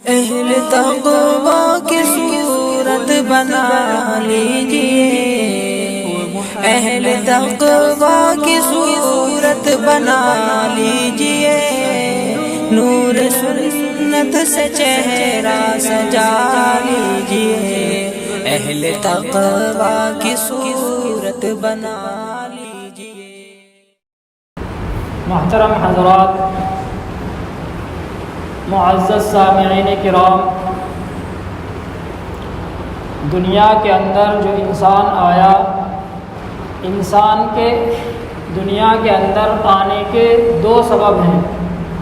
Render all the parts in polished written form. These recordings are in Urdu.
اہل تقویٰ کی صورت بنا لیجئے، اہل تقویٰ کی صورت بنا لیجئے، نور سنت سے چہرہ سجا لیجئے، اہل تقویٰ کی صورت بنا لیجئے۔ محترم حضرات، معزز سامعین کرام، دنیا کے اندر جو انسان آیا، انسان کے دنیا کے اندر آنے کے دو سبب ہیں۔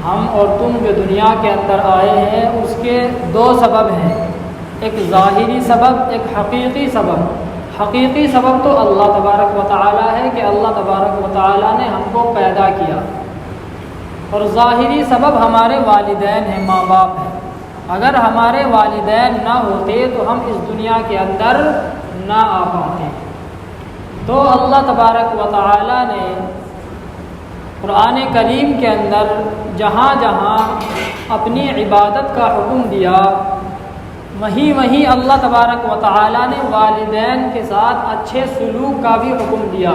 ہم اور تم جو دنیا کے اندر آئے ہیں اس کے دو سبب ہیں، ایک ظاہری سبب، ایک حقیقی سبب۔ حقیقی سبب تو اللہ تبارک و تعالی ہے کہ اللہ تبارک و تعالی نے ہم کو پیدا کیا، اور ظاہری سبب ہمارے والدین ہیں، ماں باپ ہیں۔ اگر ہمارے والدین نہ ہوتے تو ہم اس دنیا کے اندر نہ آ پاتے۔ تو اللہ تبارک و تعالی نے قرآن کریم کے اندر جہاں جہاں اپنی عبادت کا حکم دیا، وہیں وہیں اللہ تبارک و تعالی نے والدین کے ساتھ اچھے سلوک کا بھی حکم دیا،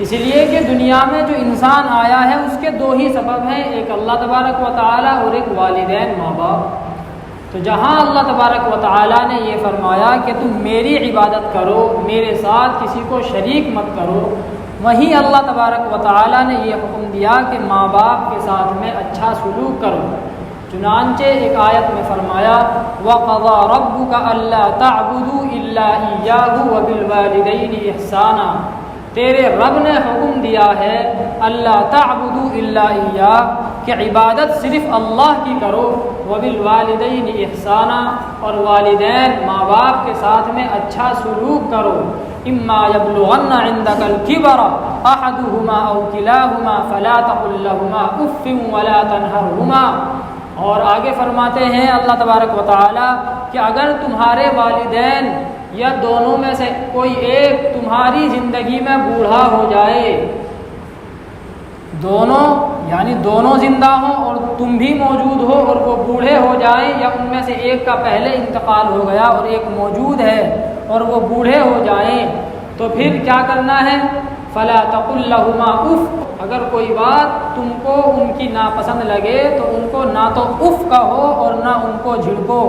اس لیے کہ دنیا میں جو انسان آیا ہے اس کے دو ہی سبب ہیں، ایک اللہ تبارک و تعالی اور ایک والدین، ماں باپ۔ تو جہاں اللہ تبارک و تعالی نے یہ فرمایا کہ تم میری عبادت کرو، میرے ساتھ کسی کو شریک مت کرو، وہیں اللہ تبارک و تعالی نے یہ حکم دیا کہ ماں باپ کے ساتھ میں اچھا سلوک کرو۔ چنانچہ ایک آیت میں فرمایا وَقَضَى رَبُّكَ أَلَّا تَعْبُدُوا إِلَّا إِيَّاهُ وَبِالْوَالِدَيْنِ إِحْسَانًا، تیرے رب نے حکم دیا ہے اللہ تعبدوا الا اياه کہ عبادت صرف اللہ کی کرو، وبالوالدین احسانا، اور والدین ماں باپ کے ساتھ میں اچھا سلوک کرو۔ اما یبلغن عندك الكبر احدهما او كلاهما فلا تقل لهما اف ولا تنهرهما، اور آگے فرماتے ہیں اللہ تبارک و تعالی کہ اگر تمہارے والدین یا دونوں میں سے کوئی ایک تمہاری زندگی میں بوڑھا ہو جائے، دونوں یعنی دونوں زندہ ہوں اور تم بھی موجود ہو اور وہ بوڑھے ہو جائیں، یا ان میں سے ایک کا پہلے انتقال ہو گیا اور ایک موجود ہے اور وہ بوڑھے ہو جائیں، تو پھر کیا کرنا ہے؟ فلا تقل لهما اف، اگر کوئی بات تم کو ان کی ناپسند لگے تو ان کو نہ تو اف کہو اور نہ ان کو جھڑکو،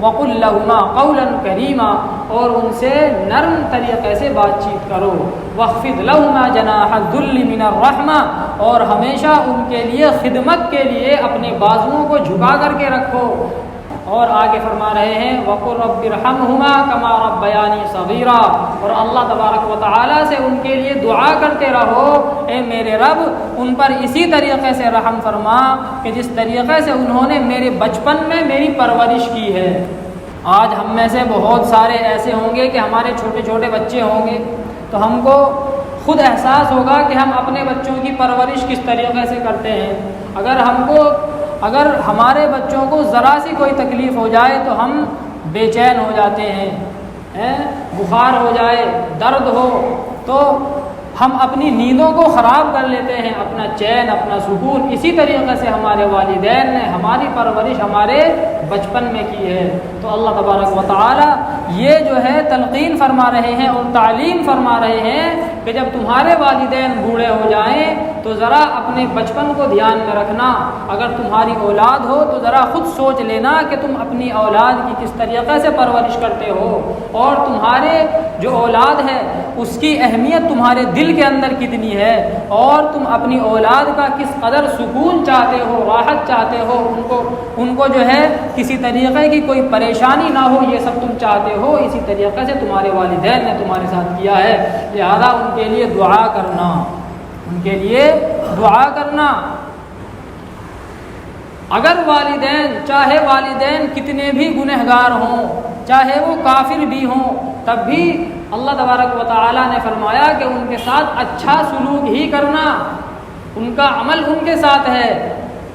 وقل لهما قولا کریما، اور ان سے نرم طریقے سے بات چیت کرو، واخفض لهما جناح الذل من الرحمہ، اور ہمیشہ ان کے لیے خدمت کے لیے اپنے بازوؤں کو جھکا کر کے رکھو۔ اور آگے فرما رہے ہیں وَقُلْ رَبِّ ارْحَمْهُمَا كَمَا رَبَّيَانِي صَغِيرًا، اور اللہ تبارک و تعالی سے ان کے لیے دعا کرتے رہو، اے میرے رب ان پر اسی طریقے سے رحم فرما کہ جس طریقے سے انہوں نے میرے بچپن میں میری پرورش کی ہے۔ آج ہم میں سے بہت سارے ایسے ہوں گے کہ ہمارے چھوٹے چھوٹے بچے ہوں گے، تو ہم کو خود احساس ہوگا کہ ہم اپنے بچوں کی پرورش کس طریقے سے کرتے ہیں۔ اگر ہمارے بچوں کو ذرا سی کوئی تکلیف ہو جائے تو ہم بے چین ہو جاتے ہیں، بخار ہو جائے، درد ہو تو ہم اپنی نیندوں کو خراب کر لیتے ہیں، اپنا چین، اپنا سکون۔ اسی طریقے سے ہمارے والدین نے ہماری پرورش ہمارے بچپن میں کی ہے۔ تو اللہ تبارک و تعالی یہ جو ہے تلقین فرما رہے ہیں اور تعلیم فرما رہے ہیں کہ جب تمہارے والدین بوڑھے ہو جائیں تو ذرا اپنے بچپن کو دھیان میں رکھنا، اگر تمہاری اولاد ہو تو ذرا خود سوچ لینا کہ تم اپنی اولاد کی کس طریقے سے پرورش کرتے ہو، اور تمہارے جو اولاد ہے اس کی اہمیت تمہارے دل کے اندر کتنی ہے، اور تم اپنی اولاد کا کس قدر سکون چاہتے ہو، راحت چاہتے ہو، ان کو جو ہے کسی طریقے کی کوئی پریشانی نہ ہو، یہ سب تم چاہتے ہو۔ اسی طریقے سے تمہارے والدین نے تمہارے ساتھ کیا ہے، لہذا ان کے لیے دعا کرنا، ان کے لیے دعا کرنا۔ اگر چاہے والدین کتنے بھی گنہگار ہوں، چاہے وہ کافر بھی ہوں، تب بھی اللہ تبارک و تعالی نے فرمایا کہ ان کے ساتھ اچھا سلوک ہی کرنا، ان کا عمل ان کے ساتھ ہے۔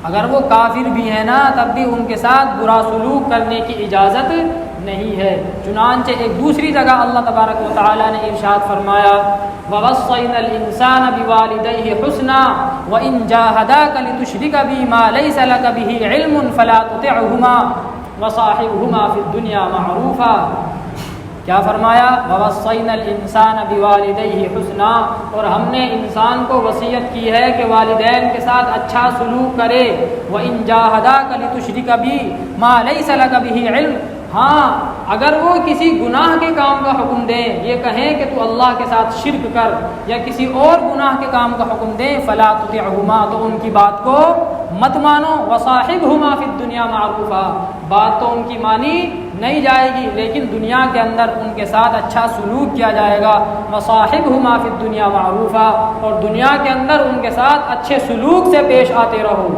اگر وہ کافر بھی ہیں نا تب بھی ان کے ساتھ برا سلوک کرنے کی اجازت نہیں ہے۔ چنانچہ ایک دوسری جگہ اللہ تبارک و تعالی نے ارشاد فرمایا وَوَصَّيْنَا الْإِنسَانَ بِوَالِدَيْهِ حُسْنًا وَإِنْ جَاهَدَاكَ لِتُشْرِكَ بِي مَا لَيْسَ لَكَ بِهِ عِلْمٌ فَلَا تُطِعْهُمَا وَصَاحِبْهُمَا فِي الدُّنْيَا مَعْرُوفًا۔ کیا فرمایا؟ وَوَصَّيْنَا الْإِنسَانَ بِوَالِدَيْهِ حُسْنًا، اور ہم نے انسان کو وصیت کی ہے کہ والدین کے ساتھ اچھا سلوک کرے۔ وَإِنْ جَاهَدَاكَ لِتُشْرِكَ بِي مَا لَيْسَ لَكَ بِهِ عِلْمٌ، ہاں اگر وہ کسی گناہ کے کام کا حکم دیں، یہ کہیں کہ تو اللہ کے ساتھ شرک کر یا کسی اور گناہ کے کام کا حکم دیں، فلا تطعهما، تو ان کی بات کو مت مانو۔ وصاحبهما فی الدنیا معروفا، بات تو ان کی مانی نہیں جائے گی لیکن دنیا کے اندر ان کے ساتھ اچھا سلوک کیا جائے گا۔ وصاحبهما فی الدنیا معروفا، اور دنیا کے اندر ان کے ساتھ اچھے سلوک سے پیش آتے رہو۔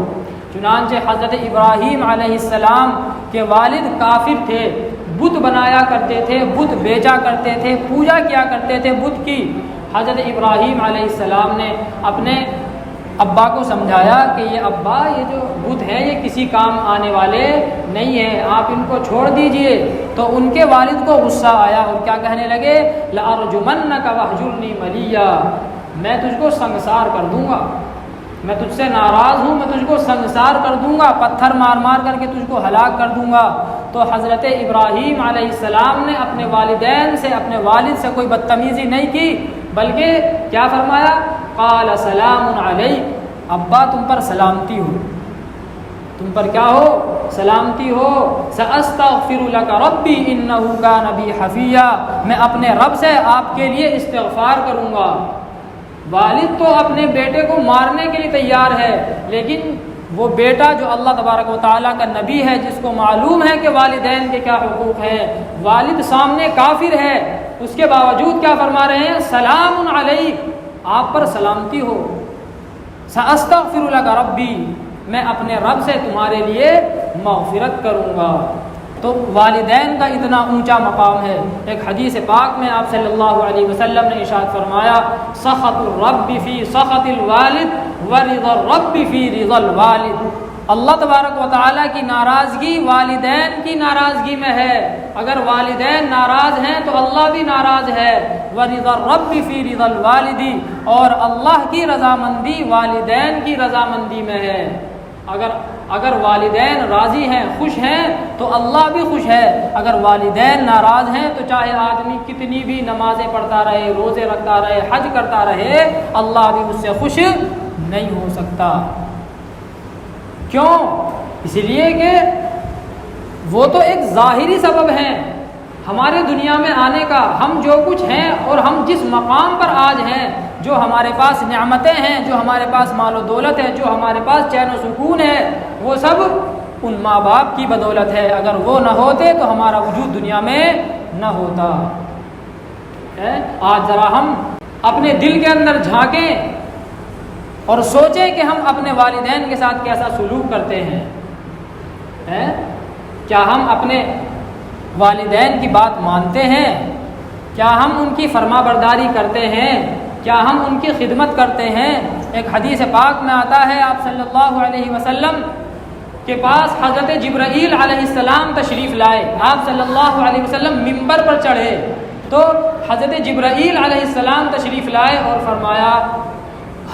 چنانچہ حضرت ابراہیم علیہ السلام کے والد کافر تھے، بت بنایا کرتے تھے، بت بیچا کرتے تھے، پوجا کیا کرتے تھے بت کی۔ حضرت ابراہیم علیہ السلام نے اپنے ابا کو سمجھایا کہ یہ ابا، یہ جو بت ہیں یہ کسی کام آنے والے نہیں ہیں، آپ ان کو چھوڑ دیجئے۔ تو ان کے والد کو غصہ آیا اور کیا کہنے لگے؟ لَأَرْجُمَنَّكَ وَاهْجُرْنِي مَلِيًّا، میں تجھ کو سنگسار کر دوں گا، میں تجھ سے ناراض ہوں، میں تجھ کو سنگسار کر دوں گا، پتھر مار مار کر کے تجھ کو ہلاک کر دوں گا۔ تو حضرت ابراہیم علیہ السلام نے اپنے والدین سے، اپنے والد سے کوئی بدتمیزی نہیں کی، بلکہ کیا فرمایا؟ قال سلام علیک، ابا تم پر سلامتی ہو، تم پر کیا ہو؟ سلامتی ہو۔ سأستغفر لک ربی انہ کان بی حفیا، میں اپنے رب سے آپ کے لیے استغفار کروں گا۔ والد تو اپنے بیٹے کو مارنے کے لیے تیار ہے، لیکن وہ بیٹا جو اللہ تبارک و تعالیٰ کا نبی ہے، جس کو معلوم ہے کہ والدین کے کیا حقوق ہیں، والد سامنے کافر ہے، اس کے باوجود کیا فرما رہے ہیں؟ سلام علیک، آپ پر سلامتی ہو۔ سأستغفر لک ربی، میں اپنے رب سے تمہارے لیے مغفرت کروں گا۔ تو والدین کا اتنا اونچا مقام ہے۔ ایک حدیث پاک میں آپ صلی اللہ علیہ وسلم نے ارشاد فرمایا سخط الرب فی سخط الوالد ورضا الرب فی رضا الوالد، اللہ تبارک و تعالیٰ کی ناراضگی والدین کی ناراضگی میں ہے، اگر والدین ناراض ہیں تو اللہ بھی ناراض ہے۔ ورضا الرب فی رضا الوالد، اور اللہ کی رضامندی والدین کی رضامندی میں ہے۔ اگر والدین راضی ہیں، خوش ہیں، تو اللہ بھی خوش ہے۔ اگر والدین ناراض ہیں تو چاہے آدمی کتنی بھی نمازیں پڑھتا رہے، روزے رکھتا رہے، حج کرتا رہے، اللہ بھی اس سے خوش نہیں ہو سکتا۔ کیوں؟ اس لیے کہ وہ تو ایک ظاہری سبب ہیں ہمارے دنیا میں آنے کا۔ ہم جو کچھ ہیں اور ہم جس مقام پر آج ہیں، جو ہمارے پاس نعمتیں ہیں، جو ہمارے پاس مال و دولت ہے، جو ہمارے پاس چین و سکون ہے، وہ سب ان ماں باپ کی بدولت ہے۔ اگر وہ نہ ہوتے تو ہمارا وجود دنیا میں نہ ہوتا۔ آج ذرا ہم اپنے دل کے اندر جھانکیں اور سوچیں کہ ہم اپنے والدین کے ساتھ کیسا سلوک کرتے ہیں۔ کیا ہم اپنے والدین کی بات مانتے ہیں؟ کیا ہم ان کی فرما برداری کرتے ہیں؟ کیا ہم ان کی خدمت کرتے ہیں؟ ایک حدیث پاک میں آتا ہے آپ صلی اللہ علیہ وسلم کے پاس حضرت جبرائیل علیہ السلام تشریف لائے، آپ صلی اللہ علیہ وسلم منبر پر چڑھے تو حضرت جبرائیل علیہ السلام تشریف لائے اور فرمایا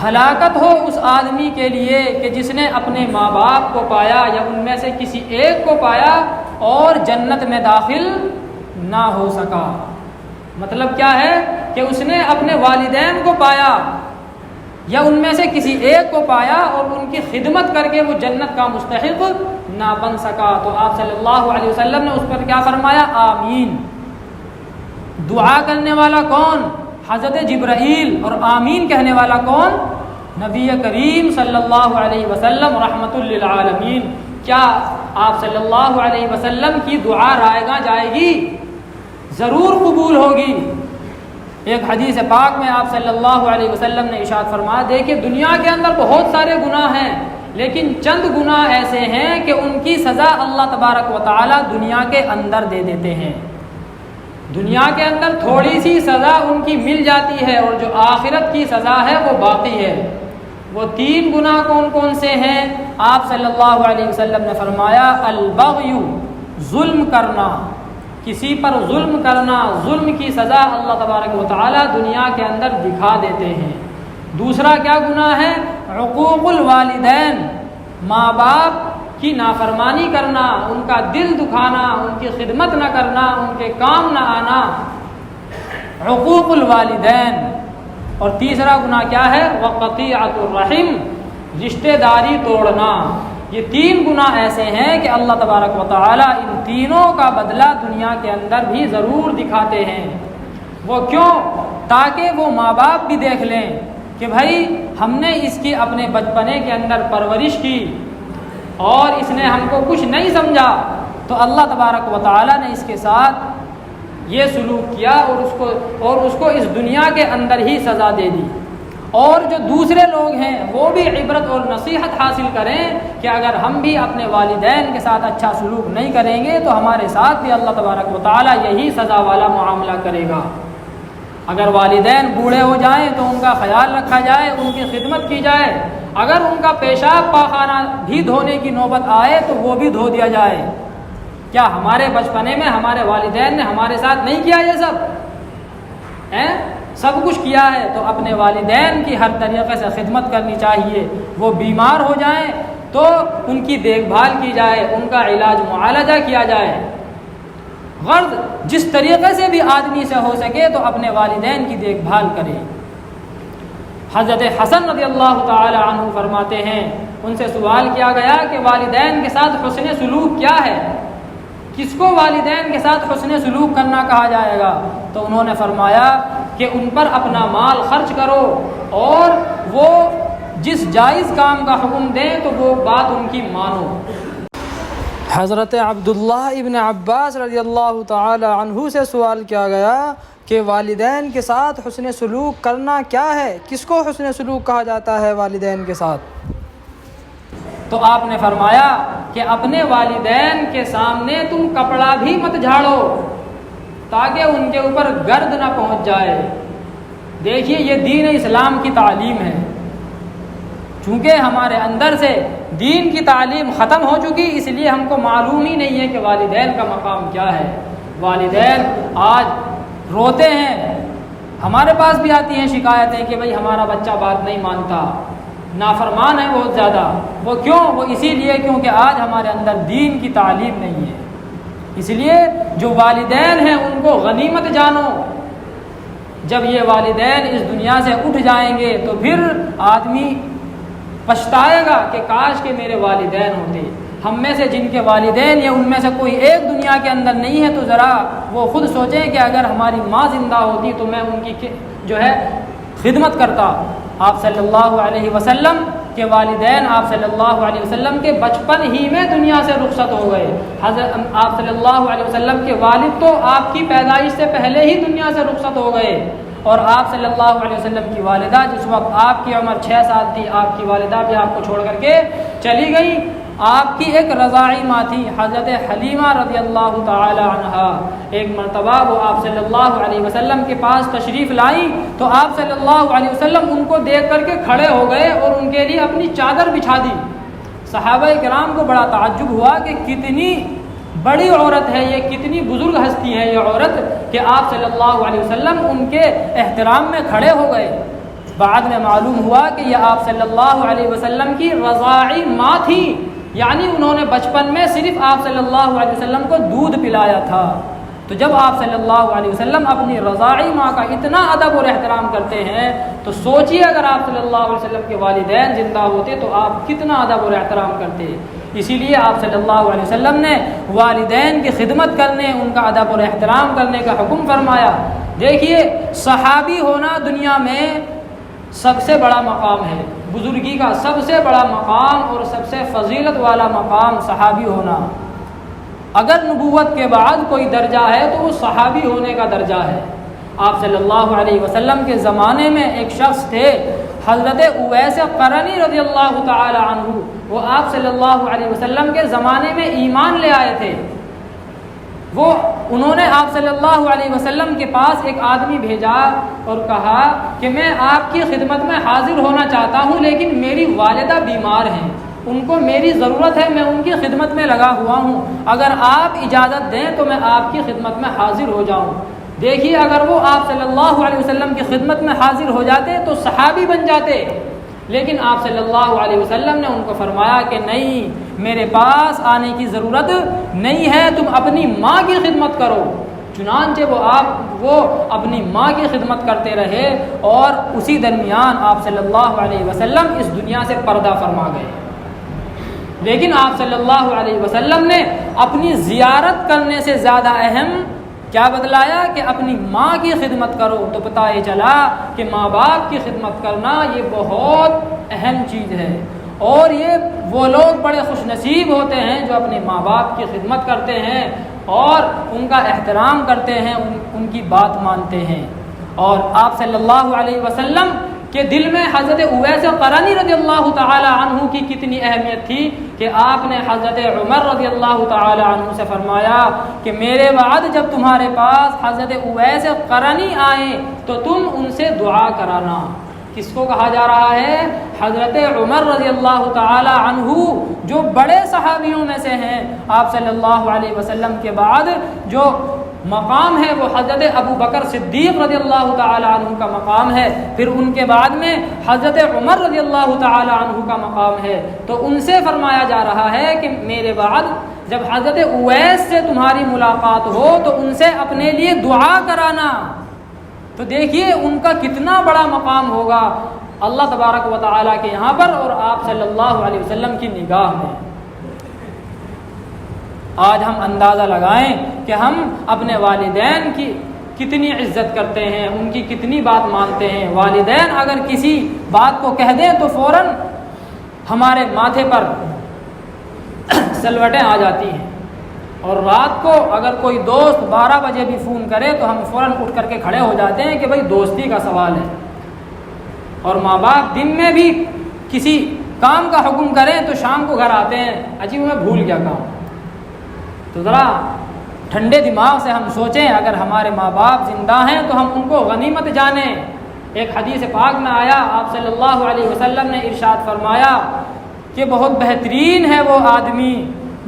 ہلاکت ہو اس آدمی کے لیے کہ جس نے اپنے ماں باپ کو پایا یا ان میں سے کسی ایک کو پایا اور جنت میں داخل نہ ہو سکا۔ مطلب کیا ہے کہ اس نے اپنے والدین کو پایا یا ان میں سے کسی ایک کو پایا اور ان کی خدمت کر کے وہ جنت کا مستحق نہ بن سکا۔ تو آپ صلی اللہ علیہ وسلم نے اس پر کیا فرمایا؟ آمین۔ دعا کرنے والا کون؟ حضرت جبرائیل، اور آمین کہنے والا کون؟ نبی کریم صلی اللہ علیہ وسلم رحمت للعالمین۔ کیا آپ صلی اللہ علیہ وسلم کی دعا رائے گاہ جائے گی؟ ضرور قبول ہوگی۔ ایک حدیث پاک میں آپ صلی اللہ علیہ وسلم نے ارشاد فرمایا دیکھیں دنیا کے اندر بہت سارے گناہ ہیں، لیکن چند گناہ ایسے ہیں کہ ان کی سزا اللہ تبارک و تعالی دنیا کے اندر دے دیتے ہیں۔ دنیا کے اندر تھوڑی سی سزا ان کی مل جاتی ہے اور جو آخرت کی سزا ہے وہ باقی ہے۔ وہ 3 گناہ کون کون سے ہیں؟ آپ صلی اللہ علیہ وسلم نے فرمایا البغی، ظلم کرنا۔ کسی پر ظلم کرنا، ظلم کی سزا اللہ تبارک و تعالی دنیا کے اندر دکھا دیتے ہیں۔ دوسرا کیا گناہ ہے؟ عقوق الوالدین، ماں باپ کی نافرمانی کرنا، ان کا دل دکھانا، ان کی خدمت نہ کرنا، ان کے کام نہ آنا، عقوق الوالدین۔ اور تیسرا گناہ کیا ہے؟ وقطیعۃ الرحم، رشتہ داری توڑنا۔ یہ تین گناہ ایسے ہیں کہ اللہ تبارک و تعالی ان تینوں کا بدلہ دنیا کے اندر بھی ضرور دکھاتے ہیں۔ وہ کیوں؟ تاکہ وہ ماں باپ بھی دیکھ لیں کہ بھائی ہم نے اس کی اپنے بچپنے کے اندر پرورش کی اور اس نے ہم کو کچھ نہیں سمجھا، تو اللہ تبارک و تعالی نے اس کے ساتھ یہ سلوک کیا اور اس کو اس دنیا کے اندر ہی سزا دے دی۔ اور جو دوسرے لوگ ہیں وہ بھی عبرت اور نصیحت حاصل کریں کہ اگر ہم بھی اپنے والدین کے ساتھ اچھا سلوک نہیں کریں گے تو ہمارے ساتھ بھی اللہ تبارک و تعالی یہی سزا والا معاملہ کرے گا۔ اگر والدین بوڑھے ہو جائیں تو ان کا خیال رکھا جائے، ان کی خدمت کی جائے، اگر ان کا پیشاب پاخانہ بھی دھونے کی نوبت آئے تو وہ بھی دھو دیا جائے۔ کیا ہمارے بچپنے میں ہمارے والدین نے ہمارے ساتھ نہیں کیا یہ سب کچھ کیا ہے؟ تو اپنے والدین کی ہر طریقے سے خدمت کرنی چاہیے۔ وہ بیمار ہو جائیں تو ان کی دیکھ بھال کی جائے، ان کا علاج معالجہ کیا جائے۔ غرض جس طریقے سے بھی آدمی سے ہو سکے تو اپنے والدین کی دیکھ بھال کرے۔ حضرت حسن رضی اللہ تعالی عنہ فرماتے ہیں، ان سے سوال کیا گیا کہ والدین کے ساتھ حسن سلوک کیا ہے؟ کس کو والدین کے ساتھ حسن سلوک کرنا کہا جائے گا؟ تو انہوں نے فرمایا کہ ان پر اپنا مال خرچ کرو اور وہ جس جائز کام کا حکم دیں تو وہ بات ان کی مانو۔ حضرت عبداللہ ابن عباس رضی اللہ تعالی عنہ سے سوال کیا گیا کہ والدین کے ساتھ حسن سلوک کرنا کیا ہے؟ کس کو حسن سلوک کہا جاتا ہے والدین کے ساتھ؟ تو آپ نے فرمایا کہ اپنے والدین کے سامنے تم کپڑا بھی مت جھاڑو تاکہ ان کے اوپر گرد نہ پہنچ جائے۔ دیکھیے یہ دین اسلام کی تعلیم ہے۔ چونکہ ہمارے اندر سے دین کی تعلیم ختم ہو چکی، اس لیے ہم کو معلوم ہی نہیں ہے کہ والدین کا مقام کیا ہے۔ والدین آج روتے ہیں، ہمارے پاس بھی آتی ہیں شکایتیں کہ بھئی ہمارا بچہ بات نہیں مانتا، نافرمان ہے بہت زیادہ۔ وہ کیوں؟ وہ اسی لیے کیونکہ آج ہمارے اندر دین کی تعلیم نہیں ہے۔ اس لیے جو والدین ہیں ان کو غنیمت جانو۔ جب یہ والدین اس دنیا سے اٹھ جائیں گے تو پھر آدمی پچھتائے گا کہ کاش کہ میرے والدین ہوتے۔ ہم میں سے جن کے والدین یا ان میں سے کوئی ایک دنیا کے اندر نہیں ہے تو ذرا وہ خود سوچیں کہ اگر ہماری ماں زندہ ہوتی تو میں ان کی خدمت کرتا۔ آپ صلی اللہ علیہ وسلم کے والدین آپ صلی اللہ علیہ وسلم کے بچپن ہی میں دنیا سے رخصت ہو گئے۔ حضرت آپ صلی اللہ علیہ وسلم کے والد تو آپ کی پیدائش سے پہلے ہی دنیا سے رخصت ہو گئے، اور آپ صلی اللہ علیہ وسلم کی والدہ جس وقت آپ کی عمر 6 سال تھی آپ کی والدہ بھی آپ کو چھوڑ کر کے چلی گئی۔ آپ کی ایک رضاعی ماں تھی حضرت حلیمہ رضی اللہ تعالی عنہا۔ ایک مرتبہ وہ آپ صلی اللہ علیہ وسلم کے پاس تشریف لائی تو آپ صلی اللہ علیہ وسلم ان کو دیکھ کر کے کھڑے ہو گئے اور ان کے لیے اپنی چادر بچھا دی۔ صحابہ کرام کو بڑا تعجب ہوا کہ کتنی بڑی عورت ہے یہ، کتنی بزرگ ہستی ہے یہ عورت کہ آپ صلی اللہ علیہ وسلم ان کے احترام میں کھڑے ہو گئے۔ بعد میں معلوم ہوا کہ یہ آپ صلی اللہ علیہ وسلم کی رضاعی ماں تھی، یعنی انہوں نے بچپن میں صرف آپ صلی اللہ علیہ وسلم کو دودھ پلایا تھا۔ تو جب آپ صلی اللہ علیہ وسلم اپنی رضاعی ماں کا اتنا ادب اور احترام کرتے ہیں تو سوچئے اگر آپ صلی اللہ علیہ وسلم کے والدین زندہ ہوتے تو آپ کتنا ادب اور احترام کرتے۔ اسی لیے آپ صلی اللہ علیہ وسلم نے والدین کی خدمت کرنے، ان کا ادب اور احترام کرنے کا حکم فرمایا۔ دیکھیے صحابی ہونا دنیا میں سب سے بڑا مقام ہے، بزرگی کا سب سے بڑا مقام اور سب سے فضیلت والا مقام صحابی ہونا۔ اگر نبوت کے بعد کوئی درجہ ہے تو وہ صحابی ہونے کا درجہ ہے۔ آپ صلی اللہ علیہ وسلم کے زمانے میں ایک شخص تھے حضرت اویس قرنی رضی اللہ تعالی عنہ، وہ آپ صلی اللہ علیہ وسلم کے زمانے میں ایمان لے آئے تھے۔ انہوں نے آپ صلی اللہ علیہ وسلم کے پاس ایک آدمی بھیجا اور کہا کہ میں آپ کی خدمت میں حاضر ہونا چاہتا ہوں لیکن میری والدہ بیمار ہیں، ان کو میری ضرورت ہے، میں ان کی خدمت میں لگا ہوا ہوں، اگر آپ اجازت دیں تو میں آپ کی خدمت میں حاضر ہو جاؤں۔ دیکھیے اگر وہ آپ صلی اللہ علیہ وسلم کی خدمت میں حاضر ہو جاتے تو صحابی بن جاتے، لیکن آپ صلی اللہ علیہ وسلم نے ان کو فرمایا کہ نہیں، میرے پاس آنے کی ضرورت نہیں ہے، تم اپنی ماں کی خدمت کرو۔ چنانچہ وہ اپنی ماں کی خدمت کرتے رہے، اور اسی درمیان آپ صلی اللہ علیہ وسلم اس دنیا سے پردہ فرما گئے۔ لیکن آپ صلی اللہ علیہ وسلم نے اپنی زیارت کرنے سے زیادہ اہم کیا بتلایا کہ اپنی ماں کی خدمت کرو، تو پتہ یہ چلا کہ ماں باپ کی خدمت کرنا یہ بہت اہم چیز ہے، اور یہ وہ لوگ بڑے خوش نصیب ہوتے ہیں جو اپنے ماں باپ کی خدمت کرتے ہیں اور ان کا احترام کرتے ہیں، ان کی بات مانتے ہیں۔ اور آپ صلی اللہ علیہ وسلم کے دل میں حضرت اویس قرنی رضی اللہ تعالی عنہ کی کتنی اہمیت تھی کہ آپ نے حضرت عمر رضی اللہ تعالی عنہ سے فرمایا کہ میرے بعد جب تمہارے پاس حضرت اویس قرنی آئیں تو تم ان سے دعا کرانا۔ کس کو کہا جا رہا ہے؟ حضرت عمر رضی اللہ تعالی عنہ جو بڑے صحابیوں میں سے ہیں۔ آپ صلی اللہ علیہ وسلم کے بعد جو مقام ہے وہ حضرت ابو بکر صدیق رضی اللہ تعالی عنہ کا مقام ہے، پھر ان کے بعد میں حضرت عمر رضی اللہ تعالی عنہ کا مقام ہے۔ تو ان سے فرمایا جا رہا ہے کہ میرے بعد جب حضرت اویس سے تمہاری ملاقات ہو تو ان سے اپنے لیے دعا کرانا۔ تو دیکھیے ان کا کتنا بڑا مقام ہوگا اللہ تبارک و تعالیٰ کے یہاں پر اور آپ صلی اللہ علیہ وسلم کی نگاہ میں۔ آج ہم اندازہ لگائیں کہ ہم اپنے والدین کی کتنی عزت کرتے ہیں، ان کی کتنی بات مانتے ہیں۔ والدین اگر کسی بات کو کہہ دیں تو فوراً ہمارے ماتھے پر سلوٹیں آ جاتی ہیں، اور رات کو اگر کوئی دوست 12 بجے بھی فون کرے تو ہم فوراً اٹھ کر کے کھڑے ہو جاتے ہیں کہ بھائی دوستی کا سوال ہے۔ اور ماں باپ دن میں بھی کسی کام کا حکم کریں تو شام کو گھر آتے ہیں، اجی میں بھول گیا کام۔ تو ذرا ٹھنڈے دماغ سے ہم سوچیں، اگر ہمارے ماں باپ زندہ ہیں تو ہم ان کو غنیمت جانیں۔ ایک حدیث پاک میں آیا، آپ صلی اللہ علیہ وسلم نے ارشاد فرمایا کہ بہت بہترین ہے وہ آدمی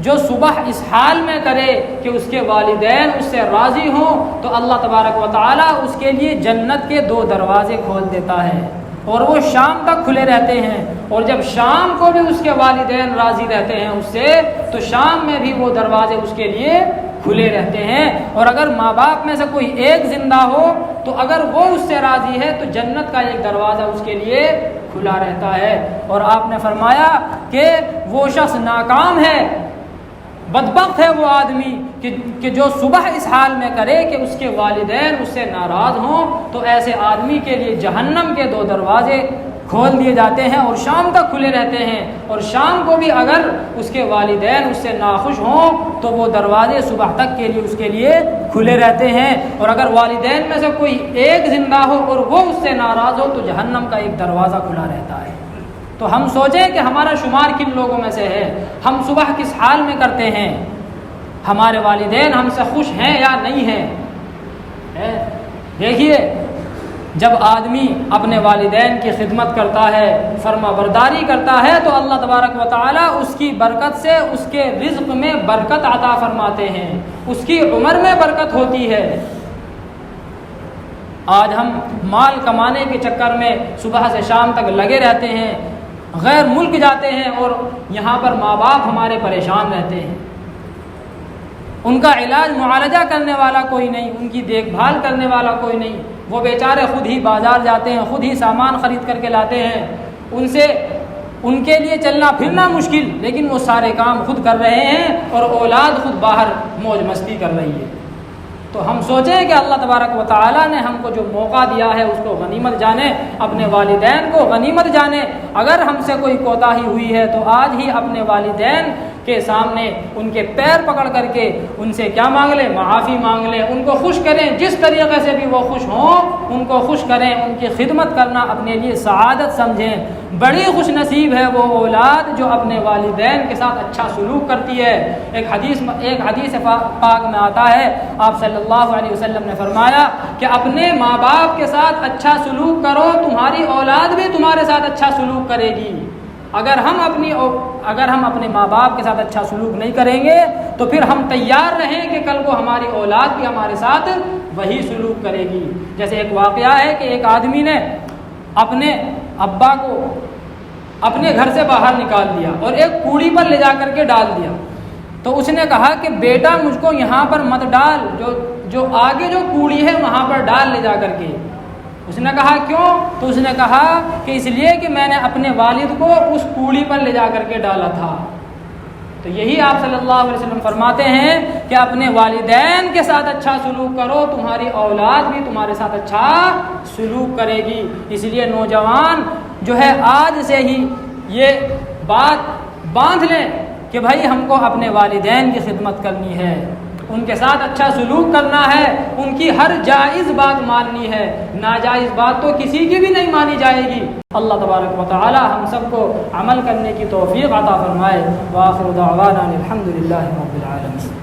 جو صبح اس حال میں کرے کہ اس کے والدین اس سے راضی ہوں، تو اللہ تبارک و تعالیٰ اس کے لیے جنت کے 2 دروازے کھول دیتا ہے، اور وہ شام تک کھلے رہتے ہیں، اور جب شام کو بھی اس کے والدین راضی رہتے ہیں اس سے تو شام میں بھی وہ دروازے اس کے لیے کھلے رہتے ہیں۔ اور اگر ماں باپ میں سے کوئی ایک زندہ ہو تو اگر وہ اس سے راضی ہے تو جنت کا ایک دروازہ اس کے لیے کھلا رہتا ہے۔ اور آپ نے فرمایا کہ وہ شخص ناکام ہے، بدبخت ہے وہ آدمی کہ جو صبح اس حال میں کرے کہ اس کے والدین اس سے ناراض ہوں، تو ایسے آدمی کے لیے جہنم کے 2 دروازے کھول دیے جاتے ہیں اور شام تک کھلے رہتے ہیں، اور شام کو بھی اگر اس کے والدین اس سے ناخوش ہوں تو وہ دروازے صبح تک کے لیے اس کے لیے کھلے رہتے ہیں۔ اور اگر والدین میں سے کوئی ایک زندہ ہو اور وہ اس سے ناراض ہو تو جہنم کا ایک دروازہ کھلا رہتا ہے۔ تو ہم سوچیں کہ ہمارا شمار کن لوگوں میں سے ہے، ہم صبح کس حال میں کرتے ہیں، ہمارے والدین ہم سے خوش ہیں یا نہیں ہیں۔ دیکھیے جب آدمی اپنے والدین کی خدمت کرتا ہے، فرما برداری کرتا ہے، تو اللہ تبارک و تعالیٰ اس کی برکت سے اس کے رزق میں برکت عطا فرماتے ہیں، اس کی عمر میں برکت ہوتی ہے۔ آج ہم مال کمانے کے چکر میں صبح سے شام تک لگے رہتے ہیں، غیر ملک جاتے ہیں، اور یہاں پر ماں باپ ہمارے پریشان رہتے ہیں، ان کا علاج معالجہ کرنے والا کوئی نہیں، ان کی دیکھ بھال کرنے والا کوئی نہیں، وہ بیچارے خود ہی بازار جاتے ہیں، خود ہی سامان خرید کر کے لاتے ہیں، ان کے لیے چلنا پھرنا مشکل، لیکن وہ سارے کام خود کر رہے ہیں اور اولاد خود باہر موج مستی کر رہی ہے۔ تو ہم سوچیں کہ اللہ تبارک و تعالیٰ نے ہم کو جو موقع دیا ہے اس کو غنیمت جانیں، اپنے والدین کو غنیمت جانیں۔ اگر ہم سے کوئی کوتاہی ہوئی ہے تو آج ہی اپنے والدین کے سامنے ان کے پیر پکڑ کر کے ان سے کیا مانگ لیں؟ معافی مانگ لیں، ان کو خوش کریں، جس طریقے سے بھی وہ خوش ہوں ان کو خوش کریں، ان کی خدمت کرنا اپنے لیے سعادت سمجھیں۔ بڑی خوش نصیب ہے وہ اولاد جو اپنے والدین کے ساتھ اچھا سلوک کرتی ہے۔ ایک حدیث پاک میں آتا ہے، آپ صلی اللہ علیہ وسلم نے فرمایا کہ اپنے ماں باپ کے ساتھ اچھا سلوک کرو، تمہاری اولاد بھی تمہارے ساتھ اچھا سلوک کرے گی۔ اگر ہم اپنے ماں باپ کے ساتھ اچھا سلوک نہیں کریں گے تو پھر ہم تیار رہیں کہ کل کو ہماری اولاد بھی ہمارے ساتھ وہی سلوک کرے گی. جیسے ایک واقعہ ہے کہ ایک آدمی نے اپنے ابا کو اپنے گھر سے باہر نکال دیا اور ایک کوڑی پر لے جا کر کے ڈال دیا. تو اس نے کہا کہ بیٹا مجھ کو یہاں پر مت ڈال، جو آگے جو کوڑی ہے وہاں پر ڈال لے جا کر کے. اس نے کہا کیوں؟ تو اس نے کہا کہ اس لیے کہ میں نے اپنے والد کو اس کوڑی پر لے جا کر کے ڈالا تھا. تو یہی آپ صلی اللہ علیہ وسلم فرماتے ہیں کہ اپنے والدین کے ساتھ اچھا سلوک کرو، تمہاری اولاد بھی تمہارے ساتھ اچھا سلوک کرے گی. اس لیے نوجوان جو ہے آج سے ہی یہ بات باندھ لیں کہ بھائی ہم کو اپنے والدین کی خدمت کرنی ہے، ان کے ساتھ اچھا سلوک کرنا ہے، ان کی ہر جائز بات ماننی ہے، ناجائز بات تو کسی کی بھی نہیں مانی جائے گی. اللہ تبارک و تعالی ہم سب کو عمل کرنے کی توفیق عطا فرمائے. وآخر دعوانا الحمد للہ رب العالمین.